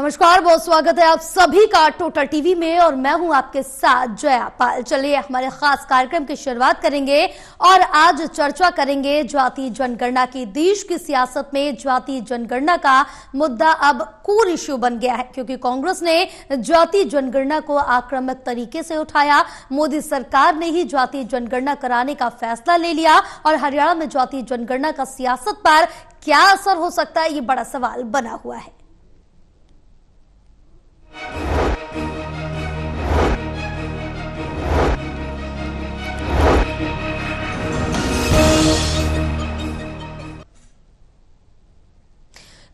नमस्कार, बहुत स्वागत है आप सभी का टोटल टीवी में और मैं हूं आपके साथ जया पाल। चलिए हमारे खास कार्यक्रम की शुरुआत करेंगे और आज चर्चा करेंगे जाति जनगणना की। देश की सियासत में जाति जनगणना का मुद्दा अब कोर इश्यू बन गया है, क्योंकि कांग्रेस ने जाति जनगणना को आक्रामक तरीके से उठाया। मोदी सरकार ने ही जाति जनगणना कराने का फैसला ले लिया और हरियाणा में जाति जनगणना का सियासत पर क्या असर हो सकता है, ये बड़ा सवाल बना हुआ है।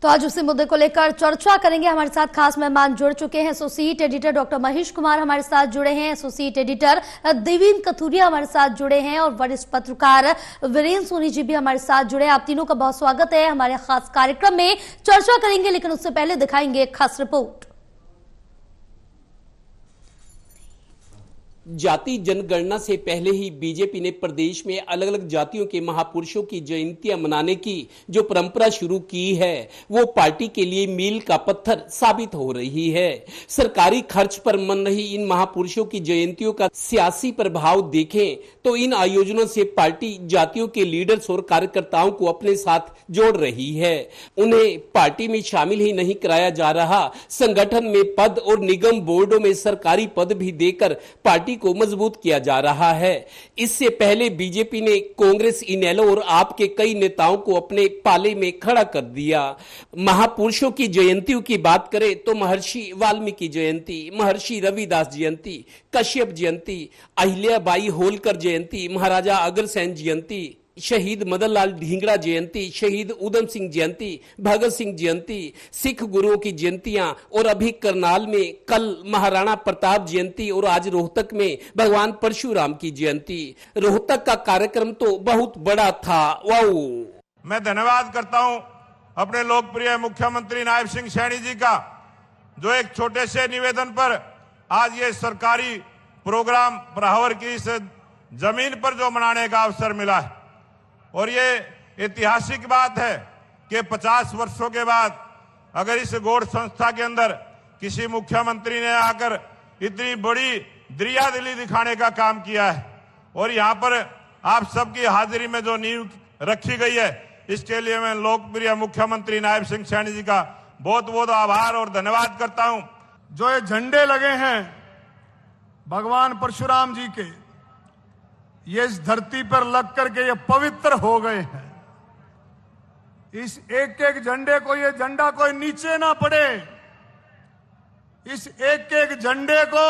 तो आज उसी मुद्दे को लेकर चर्चा करेंगे। हमारे साथ खास मेहमान जुड़ चुके हैं। Associate editor doctor Mahesh Kumar हमारे साथ जुड़े हैं, एसोसिएट एडिटर देवेंद्र कथुरिया हमारे साथ जुड़े हैं और वरिष्ठ पत्रकार वीरेंद्र सोनी जी भी हमारे साथ जुड़े हैं। आप तीनों का बहुत स्वागत है हमारे खास कार्यक्रम में। चर्चा करेंगे, लेकिन उससे पहले दिखाएंगे एक खास रिपोर्ट। जाति जनगणना से पहले ही बीजेपी ने प्रदेश में अलग अलग जातियों के महापुरुषों की जयंतियां मनाने की जो परंपरा शुरू की है, वो पार्टी के लिए मील का पत्थर साबित हो रही है। सरकारी खर्च पर मन रही इन महापुरुषों की जयंतियों का सियासी प्रभाव देखें तो इन आयोजनों से पार्टी जातियों के लीडर्स और कार्यकर्ताओं को अपने साथ जोड़ रही है। उन्हें पार्टी में शामिल ही नहीं कराया जा रहा, संगठन में पद और निगम बोर्डों में सरकारी पद भी देकर पार्टी को मजबूत किया जा रहा है। इससे पहले बीजेपी ने कांग्रेस, इनेलो और आप के कई नेताओं को अपने पाले में खड़ा कर दिया। महापुरुषों की जयंतियों की बात करें तो महर्षि वाल्मीकि जयंती, महर्षि रविदास जयंती, कश्यप जयंती, अहिल्याबाई होलकर जयंती, महाराजा अग्रसेन जयंती, शहीद मदन लाल ढींगरा जयंती, शहीद उधम सिंह जयंती, भगत सिंह जयंती, सिख गुरुओं की जयंतियां और अभी करनाल में कल महाराणा प्रताप जयंती और आज रोहतक में भगवान परशुराम की जयंती। रोहतक का कार्यक्रम तो बहुत बड़ा था। वाओ! मैं धन्यवाद करता हूं अपने लोकप्रिय मुख्यमंत्री नायब सिंह सैनी जी का, जो एक छोटे से निवेदन पर आज ये सरकारी प्रोग्राम प्रहावर की इस जमीन पर जो मनाने का अवसर मिला है। और ये ऐतिहासिक बात है कि 50 वर्षों के बाद अगर इस गौड़ संस्था के अंदर किसी मुख्यमंत्री ने आकर इतनी बड़ी दरियादिली दिखाने का काम किया है और यहाँ पर आप सबकी हाजिरी में जो नींव रखी गई है, इसके लिए मैं लोकप्रिय मुख्यमंत्री नायब सिंह सैनी जी का बहुत बहुत आभार और धन्यवाद करता हूं। जो ये झंडे लगे हैं भगवान परशुराम जी के, ये इस धरती पर लग करके ये पवित्र हो गए हैं। इस एक एक झंडे को, ये झंडा कोई नीचे ना पड़े, इस एक एक झंडे को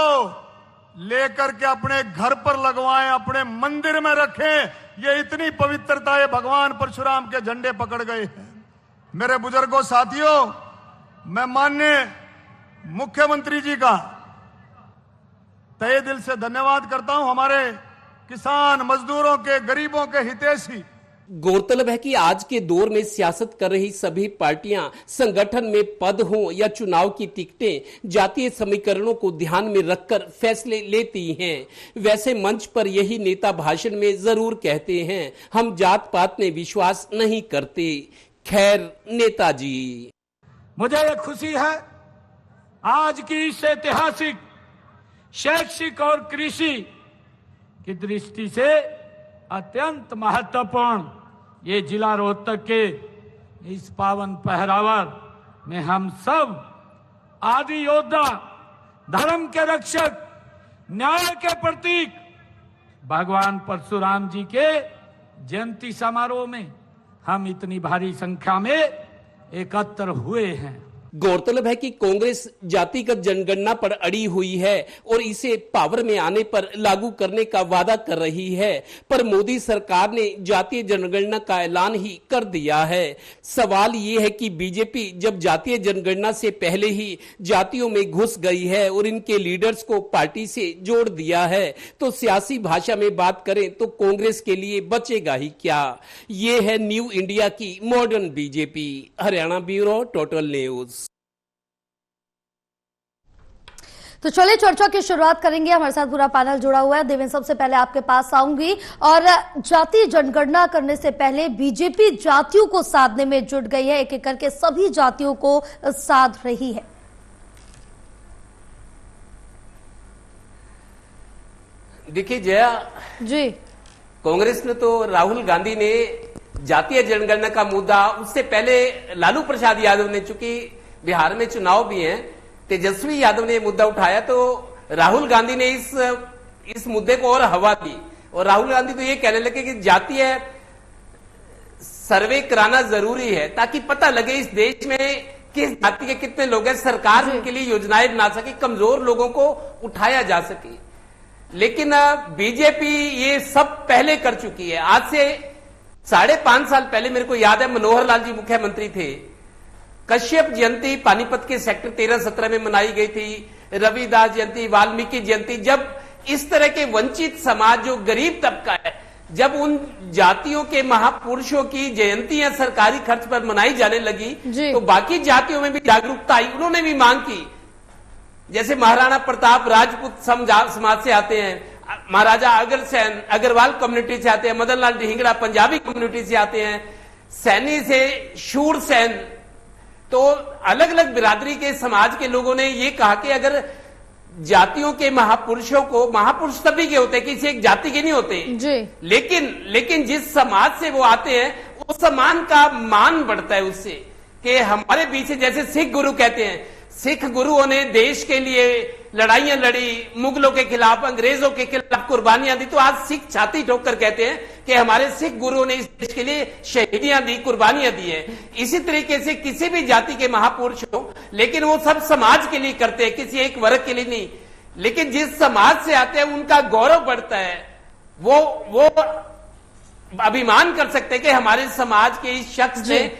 लेकर के अपने घर पर लगवाएं, अपने मंदिर में रखें। ये इतनी पवित्रता है, भगवान परशुराम के झंडे पकड़ गए हैं। मेरे बुजुर्गों, साथियों, मैं माननीय मुख्यमंत्री जी का तहे दिल से धन्यवाद करता हूं। हमारे किसान, मजदूरों के, गरीबों के हितैषी। गौरतलब है कि आज के दौर में सियासत कर रही सभी पार्टियां संगठन में पद हो या चुनाव की टिकटें जातीय समीकरणों को ध्यान में रखकर फैसले लेती हैं। वैसे मंच पर यही नेता भाषण में जरूर कहते हैं, हम जात पात में विश्वास नहीं करते। खैर नेताजी, मुझे ये खुशी है आज की इस ऐतिहासिक शैक्षिक और कृषि की दृष्टि से अत्यंत महत्वपूर्ण ये जिला रोहतक के इस पावन पहरावर में हम सब आदि योद्धा, धर्म के रक्षक, न्याय के प्रतीक भगवान परशुराम जी के जयंती समारोह में हम इतनी भारी संख्या में एकत्र हुए हैं। गौरतलब है कि कांग्रेस जातिगत जनगणना पर अड़ी हुई है और इसे पावर में आने पर लागू करने का वादा कर रही है, पर मोदी सरकार ने जातीय जनगणना का ऐलान ही कर दिया है। सवाल ये है कि बीजेपी जब जातीय जनगणना से पहले ही जातियों में घुस गई है और इनके लीडर्स को पार्टी से जोड़ दिया है, तो सियासी भाषा में बात करें तो कांग्रेस के लिए बचेगा ही क्या। ये है न्यू इंडिया की modern BJP. Haryana bureau, total news. तो चलिए चर्चा की शुरुआत करेंगे। हमारे साथ पूरा पैनल जुड़ा हुआ है। देवेंद्र, सबसे पहले आपके पास आऊंगी और जाति जनगणना करने से पहले बीजेपी जातियों को साधने में जुट गई है, एक एक करके सभी जातियों को साध रही है। देखिए जया जी, कांग्रेस ने तो राहुल गांधी ने जातीय जनगणना का मुद्दा, उससे पहले लालू प्रसाद यादव ने, चूंकि बिहार में चुनाव भी हैं, तेजस्वी यादव ने यह मुद्दा उठाया तो राहुल गांधी ने इस मुद्दे को और हवा दी। और राहुल गांधी तो ये कहने लगे कि जातीय सर्वे कराना जरूरी है ताकि पता लगे इस देश में किस जाति के कितने लोग हैं, सरकार उनके लिए योजनाएं बना सके, कमजोर लोगों को उठाया जा सके। लेकिन बीजेपी ये सब पहले कर चुकी है। आज से 5.5 साल पहले मेरे को याद है, मनोहर लाल जी मुख्यमंत्री थे, कश्यप जयंती पानीपत के सेक्टर 13-17 में मनाई गई थी, रविदास जयंती, वाल्मीकि जयंती। जब इस तरह के वंचित समाज, जो गरीब तबका है, जब उन जातियों के महापुरुषों की जयंतियां सरकारी खर्च पर मनाई जाने लगी तो बाकी जातियों में भी जागरूकता आई, उन्होंने भी मांग की। जैसे महाराणा प्रताप राजपूत समाज से आते हैं, महाराजा अग्रसेन अग्रवाल कम्युनिटी से आते हैं, मदन लाल ढींगड़ा पंजाबी कम्युनिटी से आते हैं, सैनी से शूरसेन। तो अलग अलग बिरादरी के समाज के लोगों ने ये कहा कि अगर जातियों के महापुरुषों को, महापुरुष सभी के होते हैं, किसी एक जाति के नहीं होते जी। लेकिन जिस समाज से वो आते हैं उस सम्मान का मान बढ़ता है उससे, कि हमारे पीछे, जैसे सिख गुरु कहते हैं, सिख गुरुओं ने देश के लिए लड़ाइयां लड़ी, मुगलों के खिलाफ, अंग्रेजों के खिलाफ कुर्बानियां दी। तो आज सिख छाती ठोक कर कहते हैं कि हमारे सिख गुरुओं ने इस देश के लिए शहीदियां दी, कुर्बानियां दी है। इसी तरीके से किसी भी जाति के महापुरुष हो, लेकिन वो सब समाज के लिए करते हैं, किसी एक वर्ग के लिए नहीं। लेकिन जिस समाज से आते हैं उनका गौरव बढ़ता है, वो अभिमान कर सकते हैं कि हमारे समाज के इस शख्स ने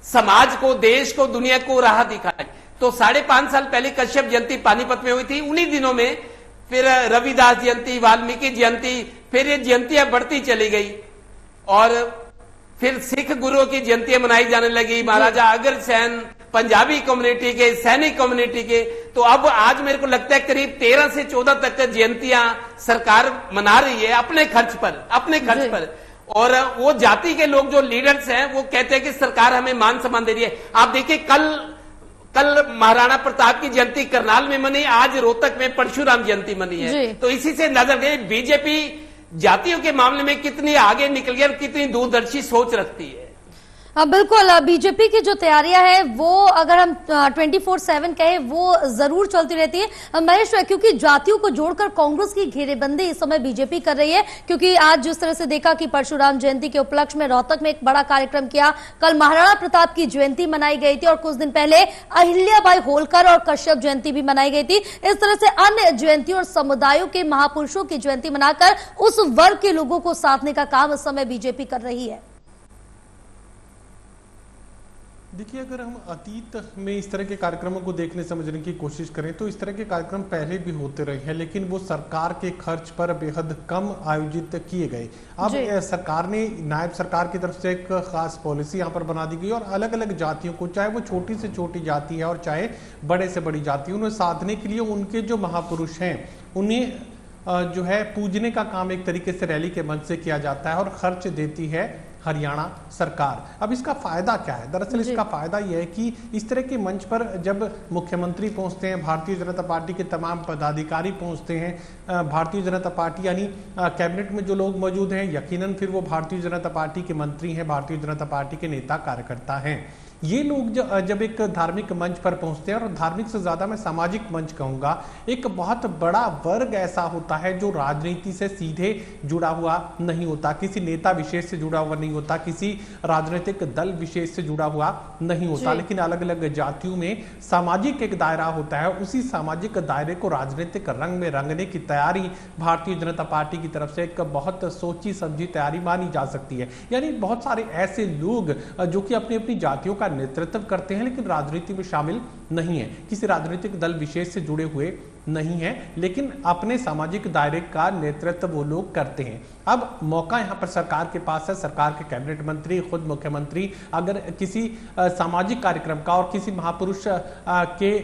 समाज को, देश को, दुनिया को राह दिखाई। तो 5.5 साल पहले कश्यप जयंती पानीपत में हुई थी। उन्हीं दिनों में फिर रविदास जयंती, वाल्मीकि जयंती, फिर ये जयंतियां बढ़ती चली गई और फिर सिख गुरुओं की जयंतियां मनाई जाने लगी, महाराजा अग्रसेन पंजाबी कम्युनिटी के, सैनिक कम्युनिटी के। तो अब आज मेरे को लगता है करीब 13 से 14 तक जयंतियां सरकार मना रही है अपने खर्च पर। और वो जाति के लोग जो लीडर्स हैं वो कहते हैं कि सरकार हमें मान सम्मान दे रही है। आप देखिए कल महाराणा प्रताप की जयंती करनाल में मनी, आज रोहतक में परशुराम जयंती मनी है। तो इसी से नजर गए बीजेपी जातियों के मामले में कितनी आगे निकल गई और कितनी दूरदर्शी सोच रखती है। बिल्कुल, बीजेपी की जो तैयारियां हैं वो अगर हम 24/7 कहें वो जरूर चलती रहती है महेश, क्योंकि जातियों को जोड़कर कांग्रेस की घेरेबंदी इस समय बीजेपी कर रही है। क्योंकि आज जिस तरह से देखा कि परशुराम जयंती के उपलक्ष्य में रोहतक में एक बड़ा कार्यक्रम किया, कल महाराणा प्रताप की जयंती मनाई गई थी और कुछ दिन पहले अहिल्याबाई होलकर और कश्यप जयंती भी मनाई गई थी। इस तरह से अन्य जयंती और समुदायों के महापुरुषों की जयंती मनाकर उस वर्ग के लोगों को साधने का काम इस समय बीजेपी कर रही है। देखिए, अगर हम अतीत में इस तरह के कार्यक्रमों को देखने समझने की कोशिश करें तो इस तरह के कार्यक्रम पहले भी होते रहे हैं, लेकिन वो सरकार के खर्च पर बेहद कम आयोजित किए गए। अब सरकार ने, नायब सरकार की तरफ से एक खास पॉलिसी यहाँ पर बना दी गई और अलग अलग जातियों को, चाहे वो छोटी से छोटी जाति है और चाहे बड़े से बड़ी जाति, उन्हें साधने के लिए उनके जो महापुरुष हैं उन्हें जो है पूजने का काम एक तरीके से रैली के मंच से किया जाता है और खर्च देती है हरियाणा सरकार। अब इसका फायदा क्या है? दरअसल इसका फायदा यह है कि इस तरह के मंच पर जब मुख्यमंत्री पहुंचते हैं, भारतीय जनता पार्टी के तमाम पदाधिकारी पहुंचते हैं, भारतीय जनता पार्टी यानी कैबिनेट में जो लोग मौजूद हैं, यकीनन फिर वो भारतीय जनता पार्टी के मंत्री हैं, भारतीय जनता पार्टी के नेता कार्यकर्ता हैं। ये लोग जब एक धार्मिक मंच पर पहुंचते हैं, और धार्मिक से ज्यादा मैं सामाजिक मंच कहूंगा, एक बहुत बड़ा वर्ग ऐसा होता है जो राजनीति से सीधे जुड़ा हुआ नहीं होता, किसी नेता विशेष से जुड़ा हुआ नहीं होता, किसी राजनीतिक दल विशेष से जुड़ा हुआ नहीं होता, लेकिन अलग अलग जातियों में सामाजिक एक दायरा होता है। उसी सामाजिक दायरे को राजनीतिक रंग में रंगने की तैयारी भारतीय जनता पार्टी की तरफ से एक बहुत सोची समझी तैयारी मानी जा सकती है। यानी बहुत सारे ऐसे लोग जो कि अपनी अपनी जातियों का नेतृत्व करते हैं लेकिन राजनीति में शामिल नहीं है, किसी राजनीतिक दल विशेष से जुड़े हुए नहीं है, लेकिन अपने सामाजिक दायरे का नेतृत्व वो लोग करते हैं। अब मौका यहाँ पर सरकार के पास है, सरकार के कैबिनेट मंत्री, खुद मुख्यमंत्री अगर किसी सामाजिक कार्यक्रम का और किसी महापुरुष के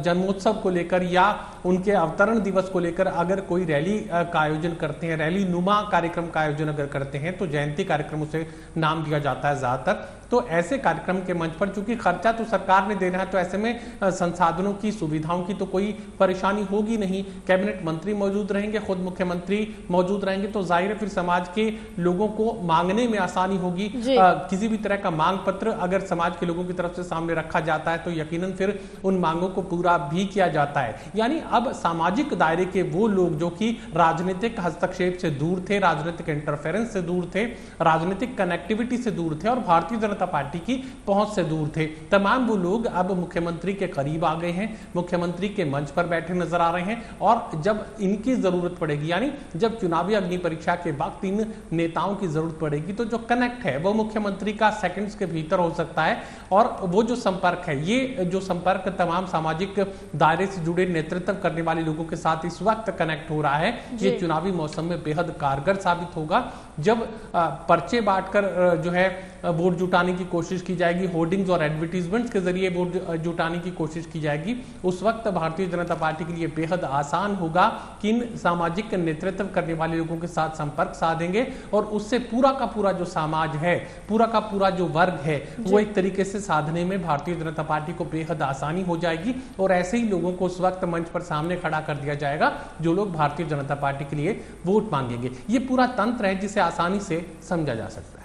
जन्मोत्सव को लेकर या उनके अवतरण दिवस को लेकर अगर कोई रैली का आयोजन करते हैं, रैली नुमा कार्यक्रम का आयोजन अगर करते हैं, तो जयंती कार्यक्रम उसे नाम दिया जाता है ज्यादातर। तो ऐसे कार्यक्रम के मंच पर चूंकि खर्चा तो सरकार ने देना है, तो ऐसे में संसाधनों की, सुविधाओं की तो कोई परेशानी आसानी होगी नहीं। कैबिनेट मंत्री मौजूद रहेंगे, खुद मुख्यमंत्री मौजूद रहेंगे, तो जाहिर है फिर समाज के लोगों को मांगने में आसानी होगी। किसी भी तरह का मांग पत्र अगर समाज के लोगों की तरफ से सामने रखा जाता है तो यकीनन फिर उन मांगों को पूरा भी किया जाता है। यानी अब सामाजिक दायरे के वो लोग जो कि राजनीतिक हस्तक्षेप से दूर थे, राजनीतिक इंटरफेरेंस से दूर थे, राजनीतिक कनेक्टिविटी से दूर थे और भारतीय जनता पार्टी की पहुंच से दूर थे, तमाम वो लोग अब मुख्यमंत्री के करीब आ गए हैं, मुख्यमंत्री के मंच पर बैठे नजर आ रहे हैं। और जब इनकी जरूरत पड़ेगी, यानी जब चुनावी अग्नि परीक्षा के वक्त इन नेताओं की जरूरत पड़ेगी, तो जो कनेक्ट है वो मुख्यमंत्री का सेकंड्स के भीतर हो सकता है। और वो जो संपर्क है, ये जो संपर्क तमाम सामाजिक दायरे से जुड़े नेतृत्व करने वाले लोगों के साथ इस वक्त कनेक्ट हो रहा है, ये चुनावी मौसम में बेहद कारगर साबित होगा। जब पर्चे बांटकर जो है वोट जुटाने की कोशिश की जाएगी, होर्डिंग्स और एडवर्टीजमेंट्स के जरिए वोट जुटाने की कोशिश की जाएगी, उस वक्त भारतीय जनता पार्टी के लिए बेहद आसान होगा कि इन सामाजिक नेतृत्व करने वाले लोगों के साथ संपर्क साधेंगे और उससे पूरा का पूरा जो समाज है, पूरा का पूरा जो वर्ग है, वो एक तरीके से साधने में भारतीय जनता पार्टी को बेहद आसानी हो जाएगी। और ऐसे ही लोगों को उस वक्त मंच पर सामने खड़ा कर दिया जाएगा जो लोग भारतीय जनता पार्टी के लिए वोट मांगेंगे। ये पूरा तंत्र है जिसे आसानी से समझा जा सकता है।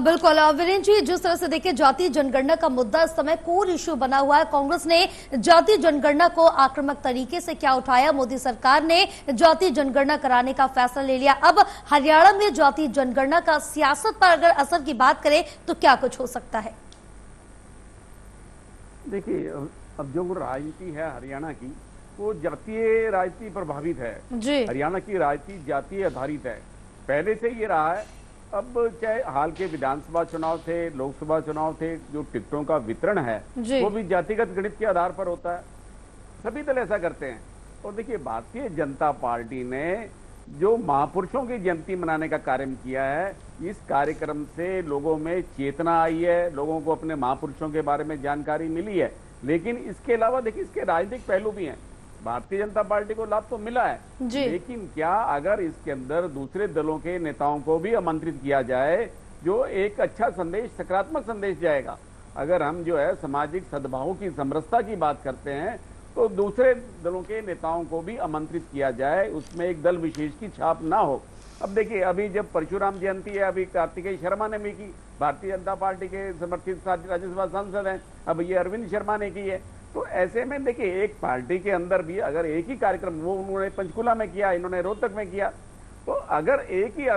बिल्कुल वीरेंद्र जी, जिस तरह से देखिए जातीय जनगणना का मुद्दा इस समय कोर इश्यू बना हुआ है। कांग्रेस ने जातीय जनगणना को आक्रामक तरीके से क्या उठाया, मोदी सरकार ने जातीय जनगणना कराने का फैसला ले लिया। अब हरियाणा में जातीय जनगणना का सियासत पर अगर असर की बात करें तो क्या कुछ हो सकता है? देखिए, अब जो राजनीति है हरियाणा की, वो जातीय राजनीति प्रभावित है जी। हरियाणा की राजनीति जातीय आधारित है, पहले से ये रहा है। अब चाहे हाल के विधानसभा चुनाव थे, लोकसभा चुनाव थे, जो टिकटों का वितरण है वो भी जातिगत गणित के आधार पर होता है। सभी दल ऐसा करते हैं। और देखिए, भारतीय जनता पार्टी ने जो महापुरुषों की जयंती मनाने का कार्यक्रम किया है, इस कार्यक्रम से लोगों में चेतना आई है, लोगों को अपने महापुरुषों के बारे में जानकारी मिली है। लेकिन इसके अलावा देखिए, इसके राजनीतिक पहलू भी हैं। भारतीय जनता पार्टी को लाभ तो मिला है, लेकिन क्या अगर इसके अंदर दूसरे दलों के नेताओं को भी आमंत्रित किया जाए, जो एक अच्छा संदेश, सकारात्मक संदेश जाएगा। अगर हम जो है सामाजिक सद्भाव की, समरसता की बात करते हैं, तो दूसरे दलों के नेताओं को भी आमंत्रित किया जाए, उसमें एक दल विशेष की छाप ना हो। अब देखिए, अभी जब परशुराम जयंती है, अभी कार्तिकेय शर्मा ने भी की, भारतीय जनता पार्टी के समर्थित राज्यसभा सांसद हैं, अब ये अरविंद शर्मा ने की है। तो ऐसे में देखिए, एक पार्टी के अंदर भी अगर एक ही कार्यक्रम, वो उन्होंने पंचकुला में किया, इन्होंने रोहतक में किया, तो अगर एक ही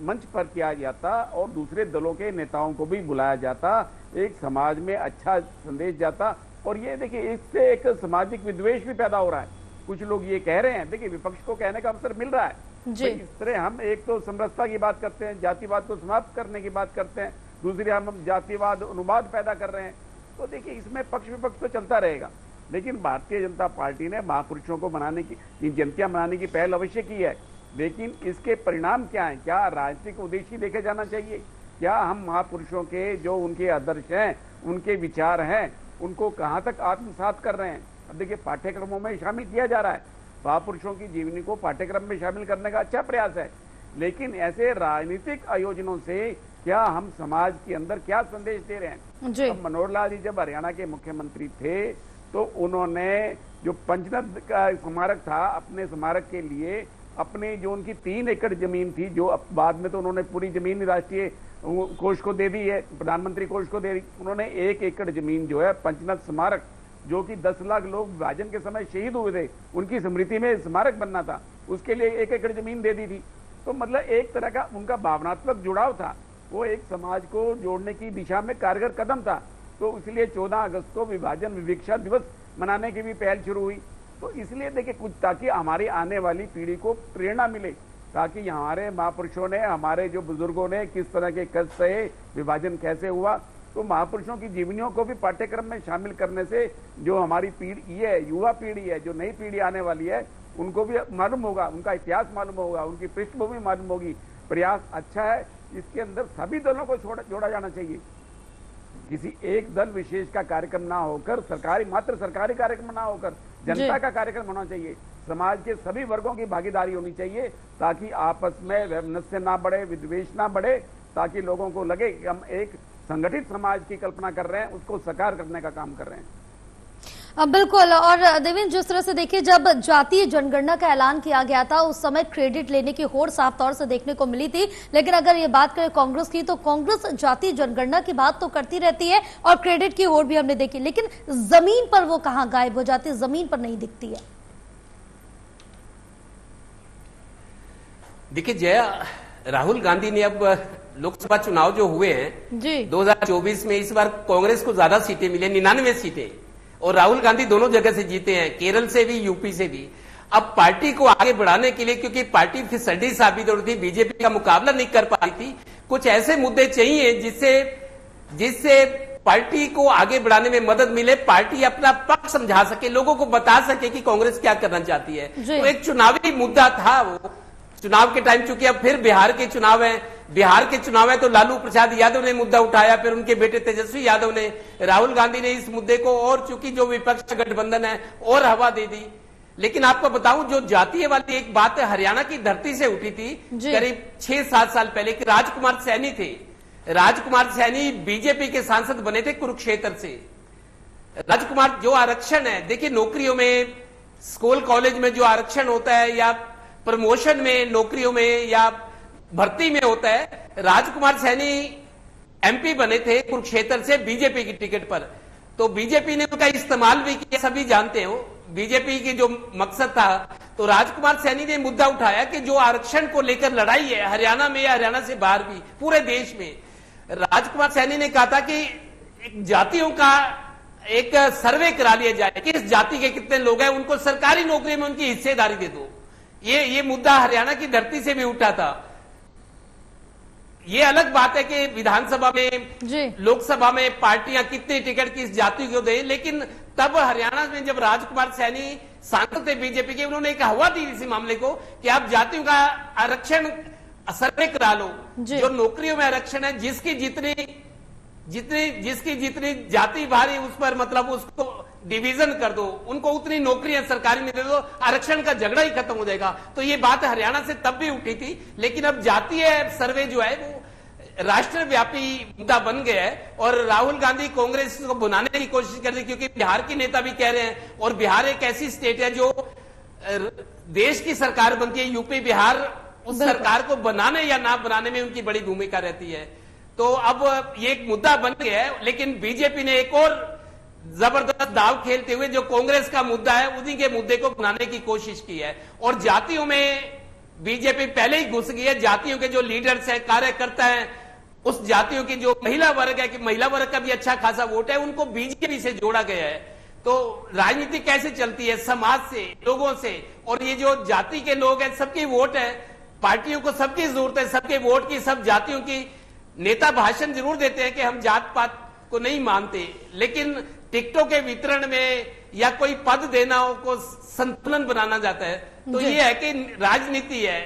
मंच पर किया जाता और दूसरे दलों के नेताओं को भी बुलाया जाता, एक समाज में अच्छा संदेश जाता। और ये देखिए, इससे एक सामाजिक विद्वेष भी पैदा हो रहा है। कुछ लोग ये कह रहे हैं, देखिए विपक्ष को कहने का अवसर मिल रहा है जी। तो इस तरह हम एक तो समरसता की बात करते हैं, जातिवाद को समाप्त करने की बात करते हैं, दूसरी हम जातिवाद अनुवाद पैदा कर रहे हैं। तो देखिए, इसमें पक्ष विपक्ष तो चलता रहेगा, लेकिन भारतीय जनता पार्टी ने महापुरुषों को मनाने की, जयंतियां मनाने की पहल अवश्य की है। लेकिन इसके परिणाम क्या है? क्या राजनीतिक उद्देश्य देखे जाना चाहिए? क्या हम महापुरुषों के जो उनके आदर्श हैं, उनके विचार हैं, उनको कहां तक आत्मसात कर रहे हैं? अब देखिए, पाठ्यक्रमों में शामिल किया जा रहा है, महापुरुषों की जीवनी को पाठ्यक्रम में शामिल करने का अच्छा प्रयास है, लेकिन ऐसे राजनीतिक आयोजनों से क्या हम समाज के अंदर क्या संदेश दे रहे हैं? अब मनोहर लाल जी जब हरियाणा के मुख्यमंत्री थे, तो उन्होंने जो पंचनद का स्मारक था, अपने स्मारक के लिए अपने जो उनकी 3 एकड़ जमीन थी, जो बाद में तो उन्होंने पूरी जमीन राष्ट्रीय कोष को दे दी है, प्रधानमंत्री कोष को दे दी, उन्होंने 1 एकड़ जमीन जो है पंचनद स्मारक, जो कि 10 लाख लोग विभाजन के समय शहीद हुए थे, उनकी स्मृति में स्मारक बनना था, उसके लिए 1 एकड़ जमीन दे दी थी। तो मतलब एक तरह का उनका भावनात्मक जुड़ाव था, वो एक समाज को जोड़ने की दिशा में कारगर कदम था। तो इसलिए 14 अगस्त को विभाजन विवेक्षा दिवस मनाने की भी पहल शुरू हुई। तो इसलिए देखिए, कुछ ताकि हमारी आने वाली पीढ़ी को प्रेरणा मिले, ताकि हमारे महापुरुषों ने, हमारे जो बुजुर्गों ने किस तरह के कष्ट सहे, विभाजन कैसे हुआ, तो महापुरुषों की जीवनियों को भी पाठ्यक्रम में शामिल करने से जो हमारी पीढ़ी है, युवा पीढ़ी है, जो नई पीढ़ी आने वाली है, उनको भी मालूम होगा, उनका इतिहास मालूम होगा, उनकी पृष्ठभूमि मालूम होगी। प्रयास अच्छा है, इसके अंदर सभी दलों को जोड़ा जाना चाहिए। किसी एक दल विशेष का कार्यक्रम ना होकर, मात्र सरकारी कार्यक्रम ना होकर जनता का कार्यक्रम होना चाहिए। समाज के सभी वर्गों की भागीदारी होनी चाहिए, ताकि आपस में वैमनस्य ना बढ़े, विद्वेष ना बढ़े, ताकि लोगों को लगे कि हम एक संगठित समाज की कल्पना कर रहे हैं, उसको साकार करने का काम कर रहे हैं। बिल्कुल। और देवेंद्र, जिस तरह से देखिए, जब जातीय जनगणना का ऐलान किया गया था उस समय क्रेडिट लेने की होड़ साफ तौर से देखने को मिली थी, लेकिन अगर ये बात करें कांग्रेस की तो कांग्रेस जातीय जनगणना की बात तो करती रहती है और क्रेडिट की होड़ भी हमने देखी, लेकिन जमीन पर वो कहां गायब हो जाती है, जमीन पर नहीं दिखती है। देखिए जया, राहुल गांधी ने अब लोकसभा चुनाव जो हुए हैं जी 2024 में, इस बार कांग्रेस को ज्यादा सीटें मिले, 99 सीटें, और राहुल गांधी दोनों जगह से जीते हैं, केरल से भी, यूपी से भी। अब पार्टी को आगे बढ़ाने के लिए, क्योंकि पार्टी फिसड्डी साबित हो रही थी, बीजेपी का मुकाबला नहीं कर पा रही थी, कुछ ऐसे मुद्दे चाहिए जिससे पार्टी को आगे बढ़ाने में मदद मिले, पार्टी अपना पक्ष समझा सके, लोगों को बता सके कि कांग्रेस क्या करना चाहती है। तो एक चुनावी मुद्दा था वो, चुनाव के टाइम, चूंकि अब फिर बिहार के चुनाव है तो लालू प्रसाद यादव ने मुद्दा उठाया, फिर उनके बेटे तेजस्वी यादव ने, राहुल गांधी ने इस मुद्दे को, और चूंकि जो विपक्ष का गठबंधन है, और हवा दे दी। लेकिन आपको बताऊं, जो जातीय वाली एक बात हरियाणा की धरती से उठी थी करीब 6-7 साल पहले, कि राजकुमार सैनी थे, राजकुमार सैनी बीजेपी के सांसद बने थे कुरुक्षेत्र से। राजकुमार, जो आरक्षण है, देखिए नौकरियों में, स्कूल कॉलेज में जो आरक्षण होता है, या प्रमोशन में, नौकरियों में, या भर्ती में होता है, राजकुमार सैनी एमपी बने थे कुरुक्षेत्र से बीजेपी की टिकट पर, तो बीजेपी ने उनका इस्तेमाल भी किया, सभी जानते हो बीजेपी की जो मकसद था। तो राजकुमार सैनी ने मुद्दा उठाया कि जो आरक्षण को लेकर लड़ाई है हरियाणा में या हरियाणा से बाहर भी, पूरे देश में, राजकुमार सैनी ने कहा था कि जातियों का एक सर्वे करा लिया जाए, किस जाति के कितने लोग हैं, उनको सरकारी नौकरी में उनकी हिस्सेदारी दे दो। ये मुद्दा हरियाणा की धरती से भी उठा था। ये अलग बात है कि विधानसभा में, लोकसभा में पार्टियां कितनी टिकट किस जाति को दें, लेकिन तब हरियाणा में जब राजकुमार सैनी सांसद थे बीजेपी के, उन्होंने एक हवा दी इसी मामले को कि आप जातियों का आरक्षण सर्वे करा लो, जो नौकरियों में आरक्षण है, जिसकी जितनी जाति भारी, उस पर मतलब उसको डिवीजन कर दो, उनको उतनी नौकरियां सरकारी में दे दो, आरक्षण का झगड़ा ही खत्म हो जाएगा। तो ये बात हरियाणा से तब भी उठी थी, लेकिन अब जातीय सर्वे जो है वो राष्ट्रव्यापी मुद्दा बन गया है, और राहुल गांधी कांग्रेस को बनाने की कोशिश कर रही है, क्योंकि बिहार के नेता भी कह रहे हैं, और बिहार एक ऐसी स्टेट है जो देश की सरकार बनती है, यूपी बिहार उस सरकार को बनाने या ना बनाने में उनकी बड़ी भूमिका रहती है। तो अब ये एक मुद्दा बन गया है, लेकिन बीजेपी ने एक और जबरदस्त दाव खेलते हुए जो कांग्रेस का मुद्दा है उन्हीं के मुद्दे को बनाने की कोशिश की है, और जातियों में बीजेपी पहले ही घुस गई है। जातियों के जो लीडर्स हैं, कार्यकर्ता हैं, उस जातियों की जो महिला वर्ग है, कि महिला वर्ग का भी अच्छा खासा वोट है, उनको बीजेपी से जोड़ा गया है। तो राजनीति कैसे चलती है, समाज से, लोगों से, और ये जो जाति के लोग हैं सबकी वोट है, पार्टियों को सबकी जरूरत है, सबके वोट की, सब जातियों की। नेता भाषण जरूर देते हैं कि हम जात पात को नहीं मानते, लेकिन टिकटों के वितरण में या कोई पद देना हो को संतुलन बनाना जाता है। तो ये है कि राजनीति है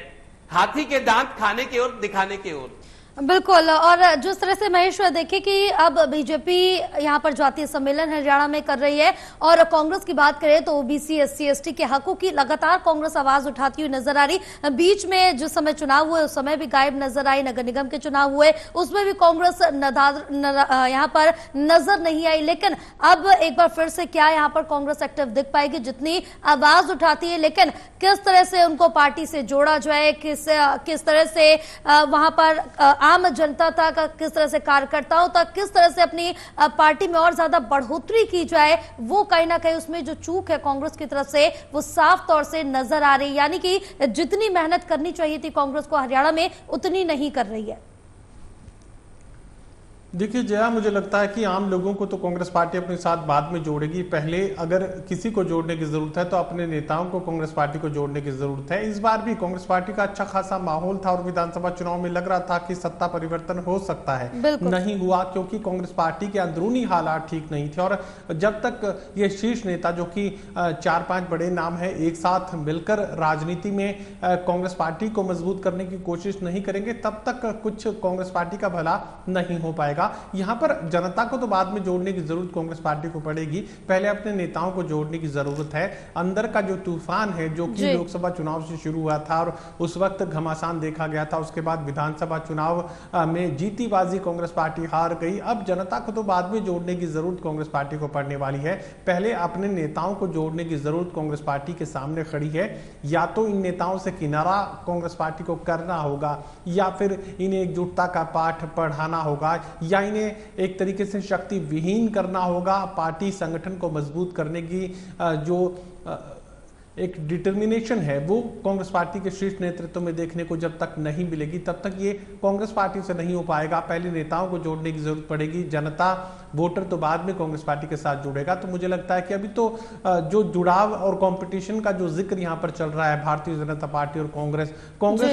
हाथी के दांत खाने की ओर, दिखाने की ओर। बिल्कुल। और जिस तरह से महेश देखे कि अब बीजेपी यहाँ पर जातीय सम्मेलन हरियाणा में कर रही है, और कांग्रेस की बात करें तो ओबीसी, एससी, एसटी के हकों की लगातार कांग्रेस आवाज उठाती हुई नजर आ रही। बीच में जिस समय चुनाव हुए उस समय भी गायब नजर आई, नगर निगम के चुनाव हुए उसमें भी कांग्रेस यहाँ पर नजर नहीं आई। लेकिन अब एक बार फिर से क्या यहाँ पर कांग्रेस एक्टिव दिख पाएगी, जितनी आवाज उठाती है, लेकिन किस तरह से उनको पार्टी से जोड़ा जाए, किस तरह से वहां पर आम जनता तक, किस तरह से कार्यकर्ताओं तक, किस तरह से अपनी पार्टी में और ज्यादा बढ़ोतरी की जाए, वो कहीं ना कहीं उसमें जो चूक है कांग्रेस की तरफ से वो साफ तौर से नजर आ रही। यानी कि जितनी मेहनत करनी चाहिए थी कांग्रेस को हरियाणा में, उतनी नहीं कर रही है। देखिए जया, मुझे लगता है कि आम लोगों को तो कांग्रेस पार्टी अपने साथ बाद में जोड़ेगी। पहले अगर किसी को जोड़ने की जरूरत है तो अपने नेताओं को कांग्रेस पार्टी को जोड़ने की जरूरत है। इस बार भी कांग्रेस पार्टी का अच्छा खासा माहौल था और विधानसभा चुनाव में लग रहा था कि सत्ता परिवर्तन हो सकता है, नहीं हुआ, क्योंकि कांग्रेस पार्टी के अंदरूनी हालात ठीक नहीं थे। और जब तक ये शीर्ष नेता, जो कि 4-5 बड़े नाम है, एक साथ मिलकर राजनीति में कांग्रेस पार्टी को मजबूत करने की कोशिश नहीं करेंगे, तब तक कुछ कांग्रेस पार्टी का भला नहीं हो पाएगा। पाएगा। यहाँ पर जनता को तो बाद में जोड़ने की जरूरत कांग्रेस पार्टी को पड़ेगी, पहले अपने नेताओं को जोड़ने की जरूरत है। अंदर का जो तूफान है जो कि लोकसभा चुनाव से शुरू हुआ था और उस वक्त घमासान देखा गया था, उसके बाद विधानसभा चुनाव में जीती बाजी कांग्रेस पार्टी हार गई। अब जनता को तो बाद में जोड़ने की जरूरत कांग्रेस पार्टी को पड़ने वाली है, पहले अपने नेताओं को जोड़ने की जरूरत कांग्रेस पार्टी के सामने खड़ी है। या तो इन नेताओं से किनारा कांग्रेस पार्टी को करना होगा, या फिर इन्हें एकजुटता का पाठ पढ़ाना होगा, या इन्हें एक तरीके से शक्ति विहीन करना होगा। पार्टी संगठन को मजबूत करने की जो एक डिटर्मिनेशन है वो कांग्रेस पार्टी के शीर्ष नेतृत्व में देखने को जब तक नहीं मिलेगी तब तक ये कांग्रेस पार्टी से नहीं हो पाएगा। पहले नेताओं को जोड़ने की जरूरत पड़ेगी, जनता वोटर तो बाद में कांग्रेस पार्टी के साथ जुड़ेगा। तो मुझे लगता है कि अभी तो जो जुड़ाव और कंपटीशन का जो जिक्र यहाँ पर चल रहा है भारतीय जनता पार्टी और कांग्रेस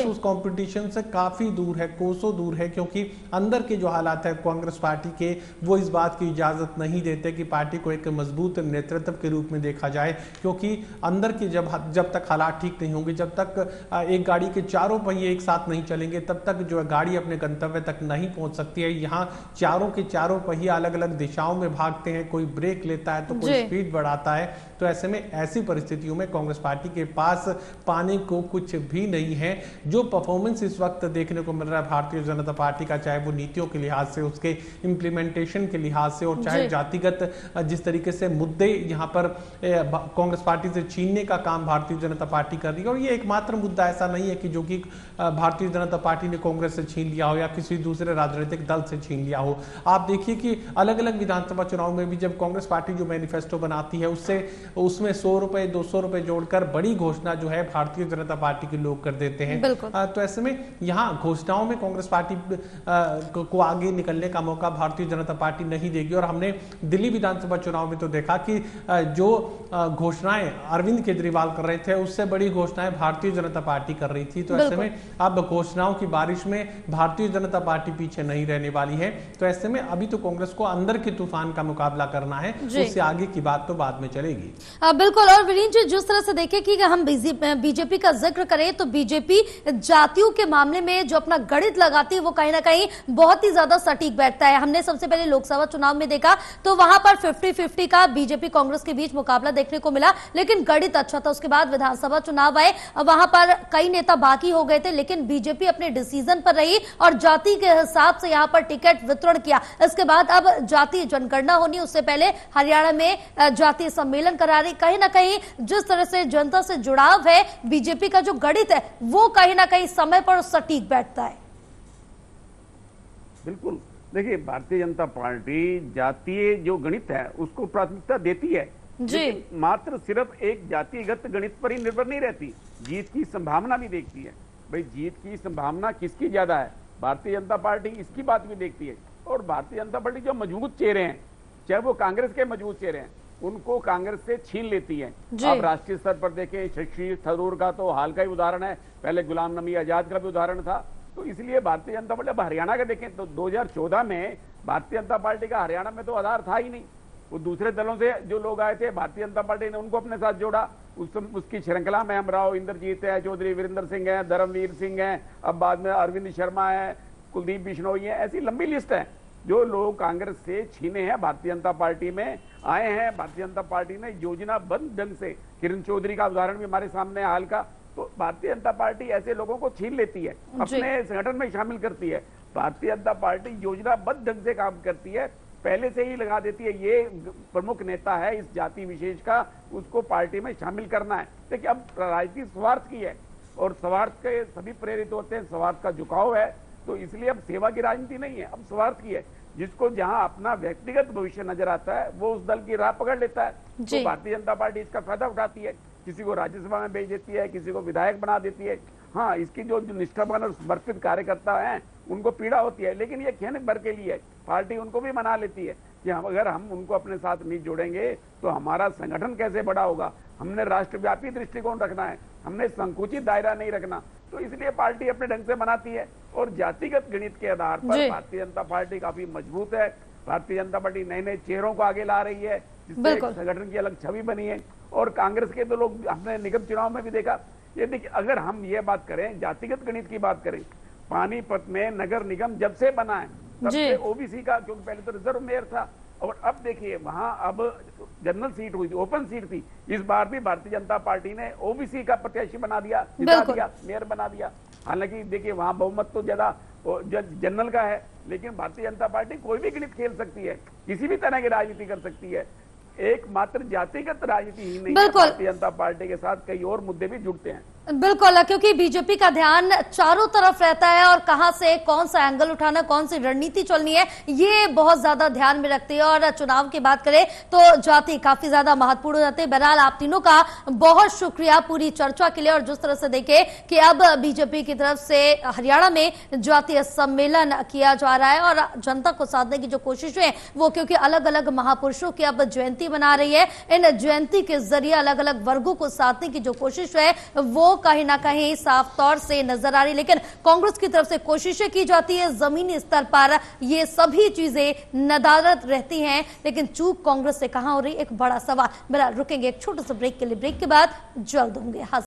उस कंपटीशन से काफी दूर है, कोसों दूर है, क्योंकि अंदर के जो हालात है कांग्रेस पार्टी के वो इस बात की इजाजत नहीं देते कि पार्टी को एक मजबूत नेतृत्व के रूप में देखा जाए, क्योंकि अंदर की जब तक हालात ठीक नहीं होंगे, जब तक एक गाड़ी के चारों पहिए एक साथ नहीं चलेंगे, तब तक जो गाड़ी अपने गंतव्य तक नहीं पहुंच सकती है। यहाँ चारों के चारों पहिए अलग अलग दिशाओं में भागते हैं, कोई ब्रेक लेता है तो कोई स्पीड बढ़ाता है। तो ऐसे में ऐसी परिस्थितियों में कांग्रेस पार्टी के पास पाने को कुछ भी नहीं है। जो परफॉर्मेंस इस वक्त देखने को मिल रहा है भारतीय जनता पार्टी का, चाहे वो नीतियों के लिहाज से, उसके इंप्लीमेंटेशन के लिहाज से, और चाहे जातिगत जिस तरीके से मुद्दे यहाँ पर कांग्रेस पार्टी से छीनने का काम भारतीय जनता पार्टी कर रही है। और ये एकमात्र मुद्दा ऐसा नहीं है कि जो कि भारतीय जनता पार्टी ने कांग्रेस से छीन लिया हो या किसी दूसरे राजनीतिक दल से छीन लिया हो। आप देखिए कि अलग अलग विधानसभा चुनाव में भी जब कांग्रेस पार्टी जो मैनिफेस्टो बनाती है उसमें 100 रुपए 200 रुपए जोड़कर बड़ी घोषणा जो है भारतीय जनता पार्टी के लोग कर देते हैं। तो ऐसे में यहाँ घोषणाओं में कांग्रेस पार्टी को आगे निकलने का मौका भारतीय जनता पार्टी नहीं देगी। और हमने दिल्ली विधानसभा चुनाव में तो देखा कि जो घोषणाएं अरविंद केजरीवाल कर रहे थे उससे बड़ी घोषणाएं भारतीय जनता पार्टी कर रही थी। तो ऐसे में अब घोषणाओं की बारिश में भारतीय जनता पार्टी पीछे नहीं रहने वाली है। तो ऐसे में अभी तो कांग्रेस को अंदर के तूफान का मुकाबला करना है, उससे आगे की बात तो बाद में चलेगी। बिल्कुल। और वीरेंद्र जी, जिस तरह से देखें कि हम बीजेपी का जिक्र करें तो बीजेपी जातियों के मामले में जो अपना गणित लगाती है वो कहीं ना कहीं बहुत ही ज्यादा सटीक बैठता है। हमने सबसे पहले लोकसभा चुनाव में देखा तो वहां पर 50-50 का बीजेपी कांग्रेस के बीच मुकाबला देखने को मिला, लेकिन गणित अच्छा था। उसके बाद विधानसभा चुनाव आए, वहां पर कई नेता बाकी हो गए थे, लेकिन बीजेपी अपने डिसीजन पर रही और जाति के हिसाब से यहां पर टिकट वितरण किया। इसके बाद अब जातीय जनगणना होनी, उससे पहले हरियाणा में जातीय सम्मेलन करा रही। कहीं ना कहीं जिस तरह से जनता से जुड़ाव है, बीजेपी का जो गणित है वो कहीं ना कहीं समय पर सटीक बैठता है। बिल्कुल। देखिए, भारतीय जनता पार्टी जातीय जो गणित है उसको प्राथमिकता देती है, लेकिन मात्र सिर्फ एक जातिगत गणित पर ही निर्भर नहीं रहती, जीत की संभावना भी देखती है। भाई, जीत की संभावना किसकी ज्यादा है, भारतीय जनता पार्टी इसकी बात भी देखती है। और भारतीय जनता पार्टी जो मजबूत चेहरे हैं, चाहे वो कांग्रेस के मजबूत चेहरे हैं, उनको कांग्रेस से छीन लेती है। आप राष्ट्रीय स्तर पर देखें, शशि थरूर का तो हाल का ही उदाहरण है, पहले गुलाम नबी आजाद का भी उदाहरण था। तो इसलिए भारतीय जनता पार्टी, अब हरियाणा का देखें तो 2014 में भारतीय जनता पार्टी का हरियाणा में तो आधार था ही नहीं। वो दूसरे दलों से जो लोग आए थे, भारतीय जनता पार्टी ने उनको अपने साथ जोड़ा। उसकी श्रृंखला में हम राव इंद्रजीत है, चौधरी वीरेंद्र सिंह है, धर्मवीर सिंह है, अब बाद में अरविंद शर्मा है, कुलदीप बिश्नोई है, ऐसी लंबी लिस्ट है जो लोग कांग्रेस से छीने हैं, भारतीय जनता पार्टी में आए हैं। भारतीय जनता पार्टी ने योजनाबद्ध ढंग से, किरण चौधरी का उदाहरण भी हमारे सामने हाल का, तो भारतीय जनता पार्टी ऐसे लोगों को छीन लेती है, अपने संगठन में शामिल करती है। भारतीय जनता पार्टी योजनाबद्ध ढंग से काम करती है, पहले से ही लगा देती है ये प्रमुख नेता है इस जाति विशेष का, उसको पार्टी में शामिल करना है। देखिए, अब राजनीति स्वार्थ की है और स्वार्थ के सभी प्रेरित होते हैं, स्वार्थ का झुकाव है, तो इसलिए अब सेवा की राजनीति नहीं है, अब स्वार्थ की है। जिसको जहां अपना व्यक्तिगत भविष्य नजर आता है वो उस दल की राह पकड़ लेता है। तो भारतीय जनता पार्टी इसका फायदा उठाती है, किसी को राज्यसभा में भेज देती है, किसी को विधायक बना देती है। हाँ, इसकी जो निष्ठावान और समर्पित कार्यकर्ता हैं उनको पीड़ा होती है, लेकिन ये क्षणिक भर के लिए पार्टी उनको भी मना लेती है कि अगर हम उनको अपने साथ नहीं जोड़ेंगे तो हमारा संगठन कैसे बड़ा होगा। हमने राष्ट्रव्यापी दृष्टिकोण रखना है, हमने संकुचित दायरा नहीं रखना। तो इसलिए पार्टी अपने ढंग से बनाती है और जातिगत गणित के आधार पर भारतीय जनता पार्टी काफी मजबूत है। भारतीय जनता पार्टी नए नए चेहरों को आगे ला रही है, जिससे संगठन की अलग छवि बनी है। और कांग्रेस के तो लोग, हमने निगम चुनाव में भी देखा, ये देखिए, अगर हम ये बात करें, जातिगत गणित की बात करें, पानीपत में नगर निगम जब से बना है सबसे ओबीसी का, क्योंकि पहले तो रिजर्व मेयर था और अब देखिए वहां अब जनरल सीट हुई थी, ओपन सीट थी। इस बार भी भारतीय जनता पार्टी ने ओबीसी का प्रत्याशी बना दिया, जिता दिया, मेयर बना दिया। हालांकि देखिए वहां बहुमत तो ज्यादा जनरल का है, लेकिन भारतीय जनता पार्टी कोई भी गणित खेल सकती है, किसी भी तरह की राजनीति कर सकती है। एकमात्र जातिगत राजनीति ही नहीं, भारतीय जनता पार्टी के साथ कई और मुद्दे भी जुड़ते हैं। बिल्कुल, क्योंकि बीजेपी का ध्यान चारों तरफ रहता है और कहां से कौन सा एंगल उठाना, कौन सी रणनीति चलनी है, ये बहुत ज्यादा ध्यान में रखती है। और चुनाव की बात करें तो जाति काफी ज्यादा महत्वपूर्ण हो जाती है। बहरहाल आप तीनों का बहुत शुक्रिया पूरी चर्चा के लिए। और जिस तरह से देखे कि अब बीजेपी की तरफ से हरियाणा में जातीय सम्मेलन किया जा रहा है और जनता को साधने की जो कोशिशें है वो, क्योंकि अलग अलग महापुरुषों की अब जयंती मना रही है, इन जयंती के जरिए अलग अलग वर्गों को साधने की जो कोशिश है वो कहीं ना कहीं साफ तौर से नजर आ रही। लेकिन कांग्रेस की तरफ से कोशिशें की जाती है, जमीनी स्तर पर ये सभी चीजें नदारद रहती हैं, लेकिन चूक कांग्रेस से कहां हो रही, एक बड़ा सवाल। मेरा रुकेंगे एक छोटे से ब्रेक के लिए, ब्रेक के बाद जल्द होंगे हाजिर।